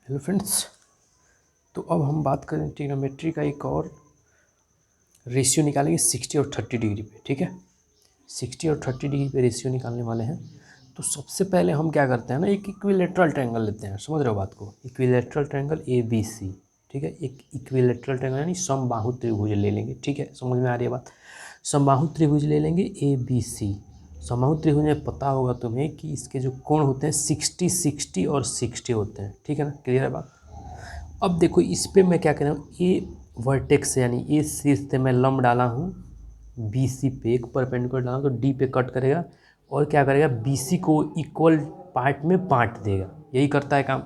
Hello friends. तो अब हम बात करें ट्रिग्नोमेट्री का एक और रेशियो निकालेंगे 60 और 30 डिग्री पे। ठीक है, 60 और 30 डिग्री पे रेशियो निकालने वाले हैं। तो सबसे पहले हम क्या करते हैं ना, एक इक्विलेटरल ट्रायंगल लेते हैं। समझ रहे हो बात को? Equilateral triangle ABC। ठीक है, एक इक्विलेटरल ट्रायंगल यानी समबाहु त्रिभुज ले लेंगे। ठीक है, समझ में आ रही है बात? समबाहु त्रिभुज ले लेंगे ABC। समबाहु त्रिभुज में पता होगा तुम्हें कि इसके जो कोण होते हैं 60, 60 और 60 होते हैं। ठीक है ना, क्लियर है बात? अब देखो इस पे मैं क्या कह रहा हूँ, ए वर्टेक्स यानी ए शीर्ष से मैं लंब डाला हूँ BC पे, एक परपेंडिकुलर डाला तो D पे कट करेगा और क्या करेगा, BC को इक्वल पार्ट में बांट देगा। यही करता है काम।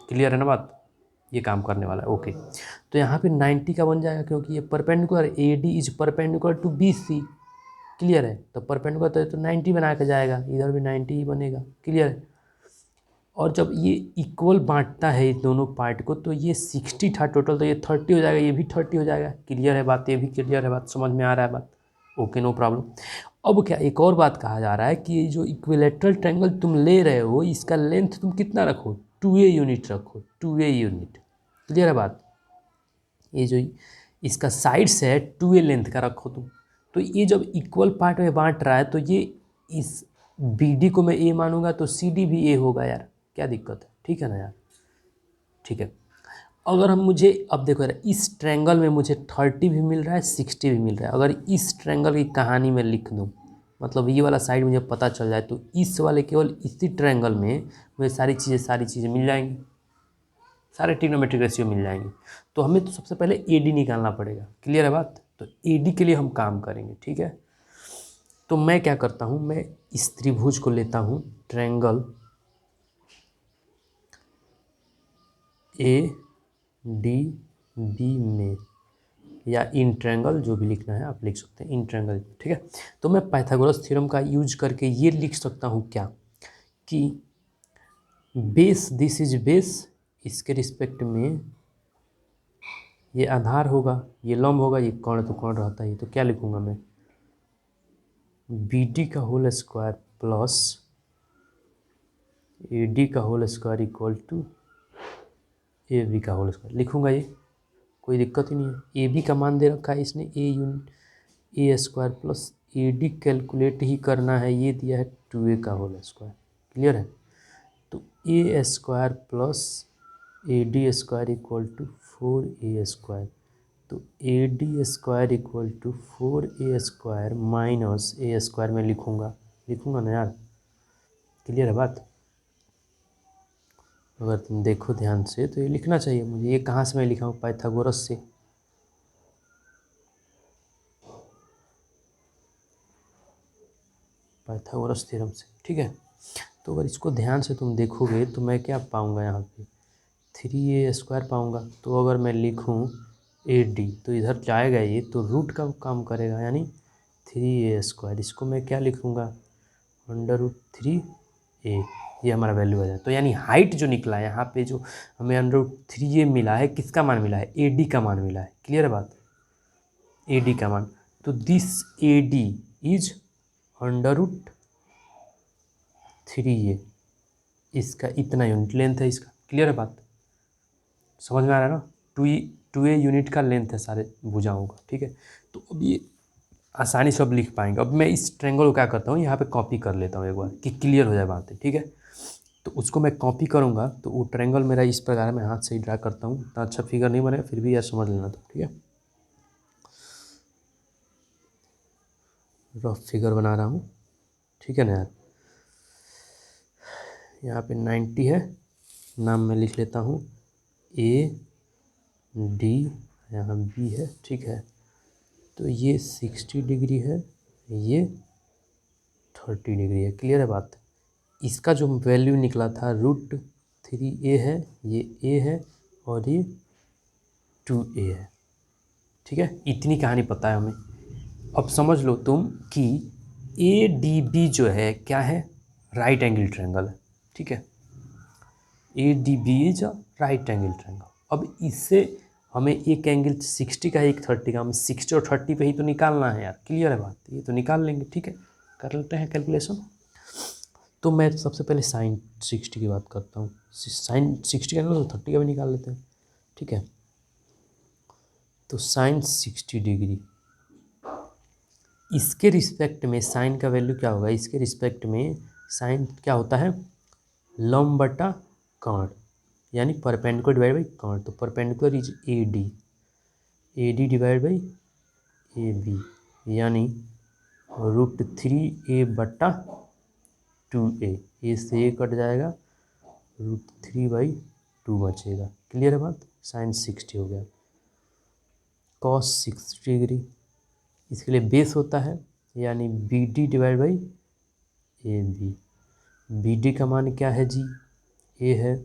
क्लियर है ना बात? ये काम करने वाला है। ओके, तो यहाँ पे 90 का बन जाएगा क्योंकि ये perpendicular AD is perpendicular to BC। Clear है? तो परपेंडिकुलर तो 90 बना के जाएगा, इधर भी 90 ही बनेगा। क्लियर है? और जब ये इक्वल बांटता है इस दोनों पार्ट को तो ये 60 था टोटल, तो ये 30 हो जाएगा, ये भी 30 हो जाएगा। क्लियर है बात? ये भी क्लियर है बात? समझ में आ रहा है बात? Okay, no problem. अब क्या एक और बात कहा जा रहा है कि ये जो इक्विलेटरल ट्रायंगल तुम ले रहे हो इसका लेंथ तुम कितना रखो, 2A यूनिट रखो, 2A यूनिट। क्लियर है बात? ये जो इसका साइड्स है 2A लेंथ का रखो तुम। तो ये जब इक्वल पार्ट में बांट रहा है तो ये इस BD को मैं A मानूंगा तो CD भी A होगा यार। क्या दिक्कत है? ठीक है ना यार? ठीक है। अगर हम मुझे अब देखो यार, इस ट्रायंगल में मुझे 30 भी मिल रहा है, 60 भी मिल रहा है। अगर इस ट्रायंगल की कहानी में लिख दूँ, मतलब ये वाला साइड मुझे पता चल जाए तो इस वाले केवल इसी ट्रायंगल में मुझे सारी चीज़ें मिल जाएंगी, सारे ट्रिग्नोमेट्रिक रेशियो मिल जाएंगे। तो हमें तो सबसे पहले AD निकालना पड़ेगा। क्लियर है बात? तो AD के लिए हम काम करेंगे। ठीक है, तो मैं क्या करता हूँ, मैं इस त्रिभुज को लेता हूँ, ट्रायंगल ADB में, या इन ट्रायंगल जो भी लिखना है आप लिख सकते हैं, इन ट्रायंगल। ठीक है, तो मैं पाइथागोरस थ्योरम का यूज करके ये लिख सकता हूँ क्या, कि बेस, दिस इज बेस, इसके रिस्पेक्ट में ये आधार होगा, ये लंब होगा, ये कोण तो कोण रहता है। तो क्या लिखूंगा मैं, BD का होल स्क्वायर प्लस AD का whole square equal to AB का होल स्क्वायर लिखूंगा। ये कोई दिक्कत ही नहीं है। AB का मान दे रखा है इसने, A square plus AD calculate ही करना है, ये दिया है 2A का होल स्क्वायर। क्लियर है? तो A square plus AD square equal to 4A square. तो AD square equal to 4A square minus A square में लिखूंगा ना यार? क्लियर है बात? अगर तुम देखो ध्यान से तो ये लिखना चाहिए मुझे। ये कहाँ से मैं लिखा हूँ? पाइथागोरस से। पाइथागोरस थ्योरम से। ठीक है, तो अगर इसको ध्यान से तुम देखोगे तो मैं क्या पाऊंगा यहाँ पे, 3A स्क्वायर पाऊंगा। तो अगर मैं लिखूँ AD तो इधर जाएगा ये, तो रूट का काम करेगा, यानी 3A स्क्वायर। इसको मैं क्या लिखूँगा, √3A। ये हमारा वैल्यू आ जाए। तो यानी हाइट जो निकला है यहाँ पे, जो हमें √3A मिला है, किसका मान मिला है? AD का मान मिला है। क्लियर है बात? AD का मान। तो दिस AD इज √3A, इसका इतना यूनिट लेंथ है इसका। क्लियर है बात? समझ में आ रहा है ना? 2A यूनिट का लेंथ है सारे भुजाओं का। ठीक है, तो अब ये आसानी से अब लिख पाएंगे। अब मैं इस ट्रायंगल को क्या करता हूँ, यहाँ पे कॉपी कर लेता हूँ एक बार कि क्लियर हो जाए बातें। ठीक है, तो उसको मैं कॉपी करूँगा तो वो ट्रायंगल मेरा इस प्रकार मैं हाथ से ही ड्रा करता हूँ। इतना अच्छा फिगर नहीं बनेगा, फिर भी यार समझ लेना तो। ठीक है, रफ फिगर बना रहा हूँ। ठीक है ना यार? यहाँ पे 90 है, नाम मैं लिख लेता हूँ AD, यहाँ B है। ठीक है, तो ये 60 डिग्री है, ये 30 डिग्री है। क्लियर है बात? इसका जो वैल्यू निकला था √3A है, ये A है और ये 2A है। ठीक है, इतनी कहानी पता है हमें। अब समझ लो तुम कि ADB जो है क्या है, राइट एंगल ट्रायंगल है। ठीक है, ADB is a right angle triangle. अब इससे हमें एक एंगल 60 का है, एक 30 का, हमें 60 और 30 पे ही तो निकालना है यार। क्लियर है बात? ये तो निकाल लेंगे। ठीक है, कर लेते हैं कैलकुलेशन। तो मैं सबसे पहले साइन 60 की बात करता हूँ। साइन 60 का निकालो तो 30 का भी निकाल लेते हैं, ठीक है। तो साइन 60 डिग्री, इसके रिस्पेक्ट में साइन का वैल्यू क्या होगा, इसके रिस्पेक्ट में साइन क्या होता है, लंब बटा कर्ण, यानी परपेंडिकुलर डिवाइड बाई कर्ण। तो perpendicular is A D divide by A B, यानी √3a बटा 2a, ए से ए कट जाएगा, √3/2 बचेगा। क्लियर है बात। साइन 60 हो गया। कॉस 60 डिग्री, इसके लिए बेस होता है, यानी B D divide by A B D का मान क्या है जी, ए है,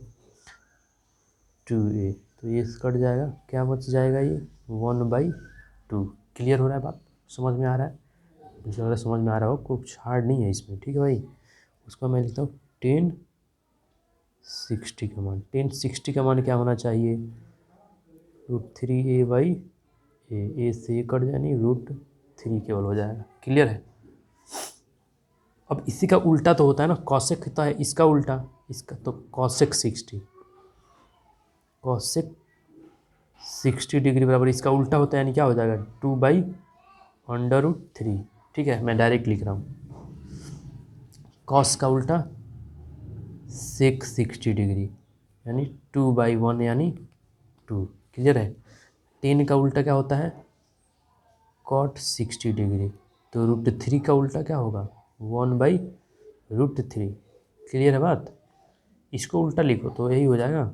2a, तो ये कट जाएगा, क्या बच जाएगा ये 1/2। क्लियर हो रहा है बात, समझ में आ रहा है, मुझे लग रहा है समझ में आ रहा हो, कुछ हार्ड नहीं है इसमें, ठीक है भाई। उसको मैं लिखता हूँ 1060 का मान, 1060 का मान क्या होना चाहिए, √3a/ए, ए से ए कट जाए, √3 केवल हो जाएगा। क्लियर है। अब इसी का उल्टा तो होता है ना, कॉसेक होता है इसका उल्टा, इसका तो कॉसेक 60 डिग्री बराबर इसका उल्टा होता है, यानी क्या हो जाएगा 2/√3। ठीक है, मैं डायरेक्ट लिख रहा हूँ, कॉस का उल्टा सेक 60 डिग्री, यानी 2/1 यानी 2। क्लियर है। 10 का उल्टा क्या होता है, कॉट 60 डिग्री, तो √3 का उल्टा क्या होगा 1/√3। क्लियर है बात। इसको उल्टा लिखो तो यही हो जाएगा।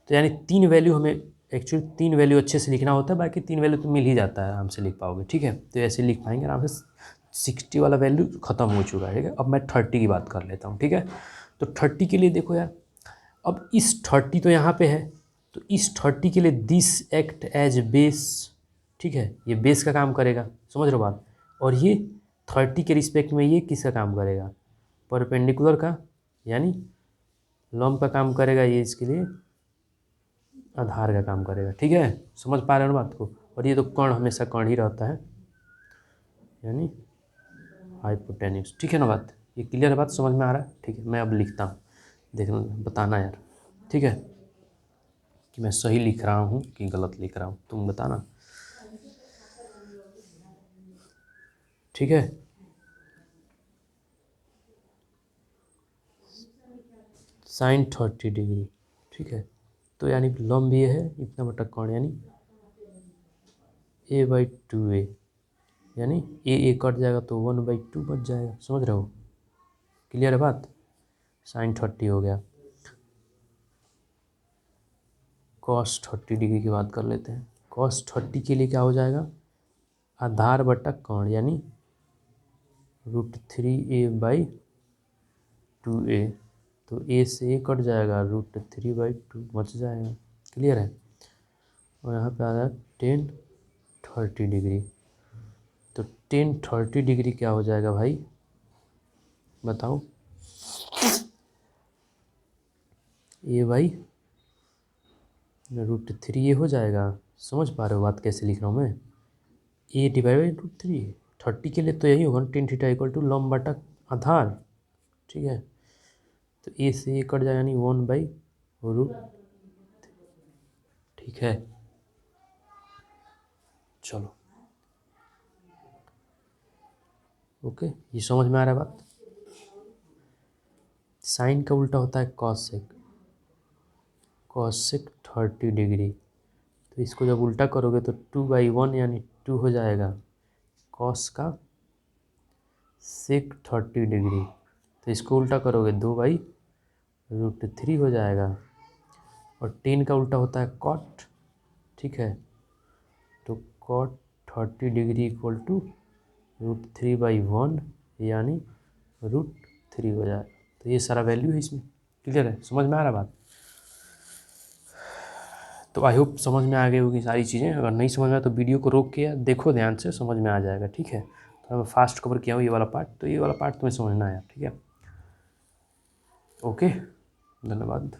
तो यानी 3 वैल्यू हमें एक्चुअली 3 वैल्यू अच्छे से लिखना होता है, बाकी 3 वैल्यू तो मिल ही जाता है, आराम से लिख पाओगे। ठीक है, तो ऐसे लिख पाएंगे आराम से। 60 वाला वैल्यू ख़त्म हो चुका है। ठीक है, अब मैं 30 की बात कर लेता हूँ। ठीक है, तो 30 के लिए देखो यार, अब इस 30 तो यहाँ पे है, तो इस 30 के लिए दिस एक्ट एज बेस। ठीक है, ये बेस का काम करेगा, समझ रहे हो बात। और ये 30 के रिस्पेक्ट में ये किसका काम करेगा, परपेंडिकुलर का, यानी लंब का काम करेगा, ये इसके लिए आधार का काम करेगा। ठीक है, समझ पा रहे हो बात को। और ये तो कर्ण हमेशा कर्ण ही रहता है, यानी हाइपोटेन्यूस। ठीक है ना बात, ये क्लियर है बात, समझ में आ रहा है। ठीक है, मैं अब लिखता हूँ, देखना बताना यार। ठीक है, कि मैं सही लिख रहा हूँ कि गलत लिख रहा हूँ, तुम बताना। ठीक है, साइन 30 डिग्री। ठीक है, तो यानी लंब ये है इतना बटा कर्ण, यानी a/2a, यानी ए कट जाएगा तो 1/2 बच जाएगा। समझ रहे हो, क्लियर है बात। साइन 30 हो गया। कॉस 30 डिग्री की बात कर लेते हैं। कॉस 30 के लिए क्या हो जाएगा, आधार बटा कर्ण, यानी √3a/2a, तो ए से ए कट जाएगा, √3/2 बच जाएगा। क्लियर है। और यहाँ पे आ रहा है 1030 डिग्री, तो 1030 डिग्री क्या हो जाएगा भाई, बताओ। a/√3 ये हो जाएगा। समझ पा रहे हो बात कैसे लिख रहा हूँ मैं, a/√3। 30 के लिए तो यही होगा, tan थीटा = लंब बटा आधार। ठीक है, तो ए से ए कट जाएगा, यानी 1/√। ठीक है, चलो ओके, ये समझ में आ रहा है बात। साइन का उल्टा होता है कॉसेक 30 डिग्री, तो इसको जब उल्टा करोगे तो 2/1 यानी 2 हो जाएगा, कॉस का सेक 30 डिग्री, तो इसको उल्टा करोगे 2/√3 हो जाएगा। और 10 का उल्टा होता है कॉट। ठीक है, तो कॉट 30 डिग्री = √3/1 यानी √3 हो जाएगा। तो ये सारा वैल्यू है इसमें। क्लियर है, समझ में आ रहा बात। तो आई होप समझ में आ गई होगी सारी चीज़ें। अगर नहीं समझ में आया तो वीडियो को रोक के देखो ध्यान से, समझ में आ जाएगा। ठीक है, तो मैं फास्ट कवर किया हूँ ये वाला पार्ट, तो ये वाला पार्ट तुम्हें समझना है। ठीक है, ओके, धन्यवाद।